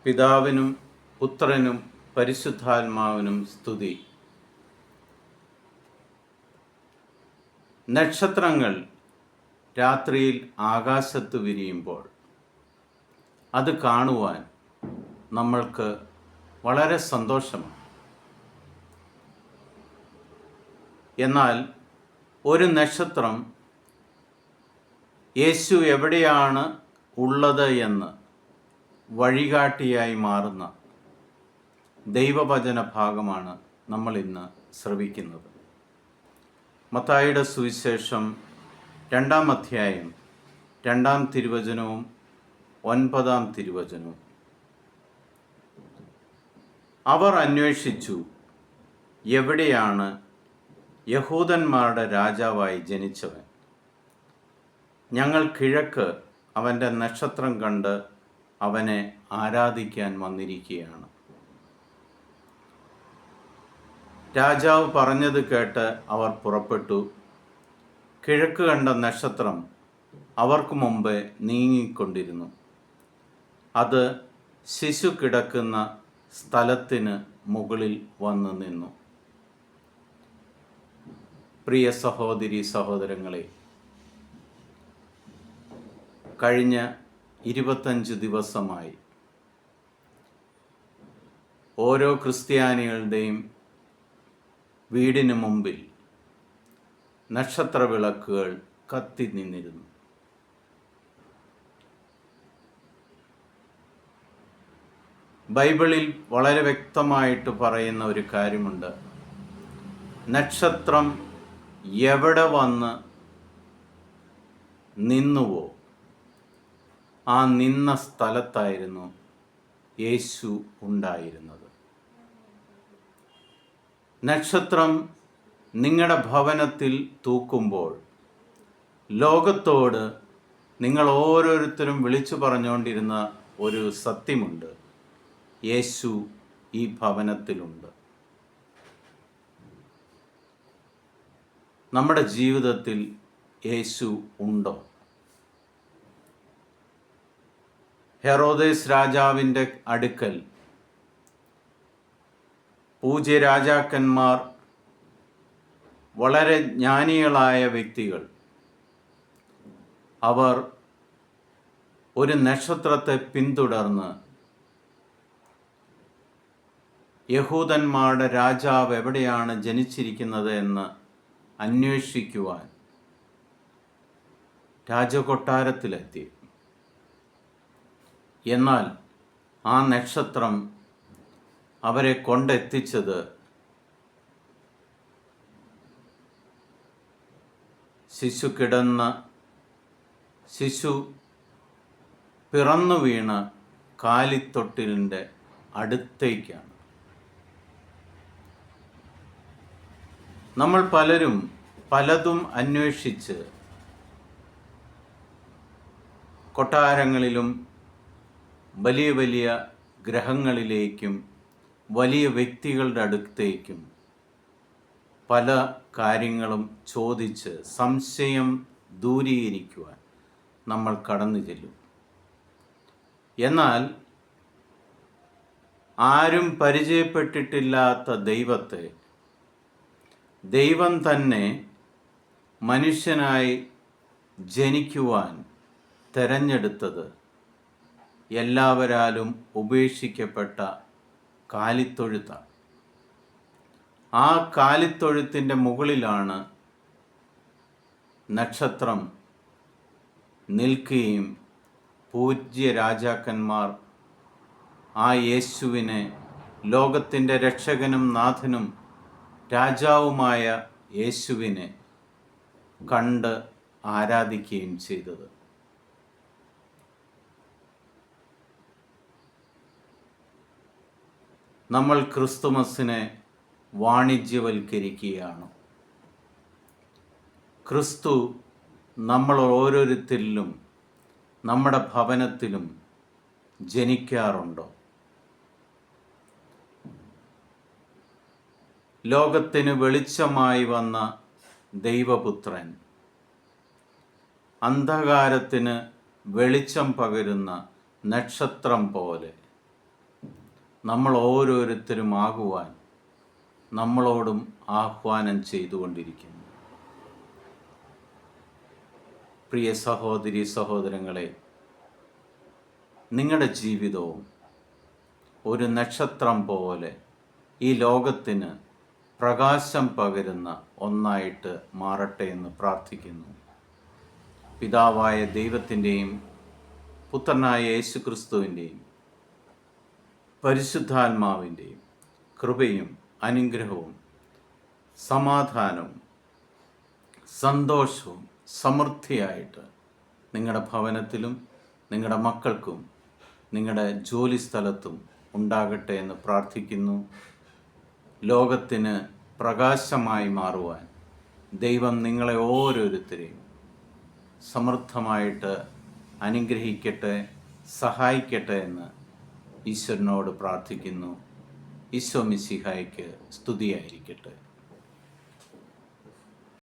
പിതാവിനും പുത്രനും പരിശുദ്ധാത്മാവിനും സ്തുതി. നക്ഷത്രങ്ങൾ രാത്രിയിൽ ആകാശത്ത് വിരിയുമ്പോൾ അത് കാണുവാൻ നമ്മൾക്ക് വളരെ സന്തോഷമാണ്. എന്നാൽ ഒരു നക്ഷത്രം യേശു എവിടെയാണ് ഉള്ളത് എന്ന് വഴികാട്ടിയായി മാറുന്ന ദൈവവചന ഭാഗമാണ് നമ്മൾ ഇന്ന് ശ്രവിക്കുന്നത്. മത്തായിയുടെ സുവിശേഷം 2-ാം അധ്യായം 2-ാം തിരുവചനവും 9-ാം തിരുവചനവും. അവർ അന്വേഷിച്ചു, എവിടെയാണ് യഹൂദന്മാരുടെ രാജാവായി ജനിച്ചവൻ? ഞങ്ങൾ കിഴക്ക് അവൻ്റെ നക്ഷത്രം കണ്ട് അവനെ ആരാധിക്കാൻ വന്നിരിക്കുകയാണ്. രാജാവ് പറഞ്ഞത് കേട്ട് അവർ പുറപ്പെട്ടു. കിഴക്ക് കണ്ട നക്ഷത്രം അവർക്ക് മുമ്പേ നീങ്ങിക്കൊണ്ടിരുന്നു. അത് ശിശു കിടക്കുന്ന സ്ഥലത്തിന് മുകളിൽ വന്നു നിന്നു. പ്രിയ സഹോദരി സഹോദരങ്ങളെ, കഴിഞ്ഞ 25 ദിവസമായി ഓരോ ക്രിസ്ത്യാനികളുടെയും വീടിന് മുമ്പിൽ നക്ഷത്ര വിളക്കുകൾ കത്തി നിന്നിരുന്നു. ബൈബിളിൽ വളരെ വ്യക്തമായിട്ട് പറയുന്ന ഒരു കാര്യമുണ്ട്. നക്ഷത്രം എവിടെ വന്ന് നിന്നുവോ ആ നിന്ന സ്ഥലത്തായിരുന്നു യേശു ഉണ്ടായിരുന്നത്. നക്ഷത്രം നിങ്ങളുടെ ഭവനത്തിൽ തൂക്കുമ്പോൾ ലോകത്തോട് നിങ്ങൾ ഓരോരുത്തരും വിളിച്ചു പറഞ്ഞുകൊണ്ടിരുന്ന ഒരു സത്യമുണ്ട്: യേശു ഈ ഭവനത്തിലുണ്ട്. നമ്മുടെ ജീവിതത്തിൽ യേശു ഉണ്ടോ? ഹെറോദേസ് രാജാവിൻ്റെ അടുക്കൽ പൂജ്യ രാജാക്കന്മാർ, വളരെ ജ്ഞാനികളായ വ്യക്തികൾ, അവർ ഒരു നക്ഷത്രത്തെ പിന്തുടർന്ന് യഹൂദന്മാരുടെ രാജാവ് എവിടെയാണ് ജനിച്ചിരിക്കുന്നത് എന്ന് അന്വേഷിക്കുവാൻ രാജകൊട്ടാരത്തിലെത്തി. എന്നാൽ ആ നക്ഷത്രം അവരെ കൊണ്ടെത്തിച്ചത് ശിശു പിറന്നു വീണ കാലിത്തൊട്ടിലിൻ്റെ അടുത്തേക്കാണ്. നമ്മൾ പലരും പലതും അന്വേഷിച്ച് കൊട്ടാരങ്ങളിലും വലിയ വലിയ ഗ്രഹങ്ങളിലേക്കും വലിയ വ്യക്തികളുടെ അടുത്തേക്കും പല കാര്യങ്ങളും ചോദിച്ച് സംശയം ദൂരീകരിക്കുവാൻ നമ്മൾ കടന്നു ചെല്ലും. എന്നാൽ ആരും പരിചയപ്പെട്ടിട്ടില്ലാത്ത ദൈവത്തെ ദൈവം തന്നെ മനുഷ്യനായി ജനിക്കുവാൻ തെരഞ്ഞെടുത്തത് എല്ലാവരാലും ഉപേക്ഷിക്കപ്പെട്ട കാലിത്തൊഴുത്താണ്. ആ കാലിത്തൊഴുത്തിൻ്റെ മുകളിലാണ് നക്ഷത്രം നിൽക്കുകയും പൂജ്യ രാജാക്കന്മാർ ആ യേശുവിനെ, ലോകത്തിൻ്റെ രക്ഷകനും നാഥനും രാജാവുമായ യേശുവിനെ കണ്ട് ആരാധിക്കുകയും ചെയ്തത്. നമ്മൾ ക്രിസ്തുമസിനെ വാണിജ്യവൽക്കരിക്കുകയാണ്. ക്രിസ്തു നമ്മൾ ഓരോരുത്തരിലും നമ്മുടെ ഭവനത്തിലും ജനിക്കാറുണ്ടോ? ലോകത്തിന് വെളിച്ചമായി വന്ന ദൈവപുത്രൻ, അന്ധകാരത്തിന് വെളിച്ചം പകരുന്ന നക്ഷത്രം പോലെ നമ്മൾ ഓരോരുത്തരും ആകുവാൻ നമ്മളോടും ആഹ്വാനം ചെയ്തുകൊണ്ടിരിക്കുന്നു. പ്രിയ സഹോദരി സഹോദരങ്ങളെ, നിങ്ങളുടെ ജീവിതവും ഒരു നക്ഷത്രം പോലെ ഈ ലോകത്തിന് പ്രകാശം പകരുന്ന ഒന്നായിട്ട് മാറട്ടെ എന്ന് പ്രാർത്ഥിക്കുന്നു. പിതാവായ ദൈവത്തിൻ്റെയും പുത്രനായ യേശുക്രിസ്തുവിൻ്റെയും പരിശുദ്ധാത്മാവിൻ്റെയും കൃപയും അനുഗ്രഹവും സമാധാനവും സന്തോഷവും സമൃദ്ധിയായിട്ട് നിങ്ങളുടെ ഭവനത്തിലും നിങ്ങളുടെ മക്കൾക്കും നിങ്ങളുടെ ജോലി സ്ഥലത്തും ഉണ്ടാകട്ടെ എന്ന് പ്രാർത്ഥിക്കുന്നു. ലോകത്തിന് പ്രകാശമായി മാറുവാൻ ദൈവം നിങ്ങളെ ഓരോരുത്തരെയും സമൃദ്ധമായിട്ട് അനുഗ്രഹിക്കട്ടെ, സഹായിക്കട്ടെ എന്ന് ഈശ്വരനോട് പ്രാർത്ഥിക്കുന്നു. ഈശോ മിശിഹായ്ക്ക് സ്തുതിയായിരിക്കട്ടെ.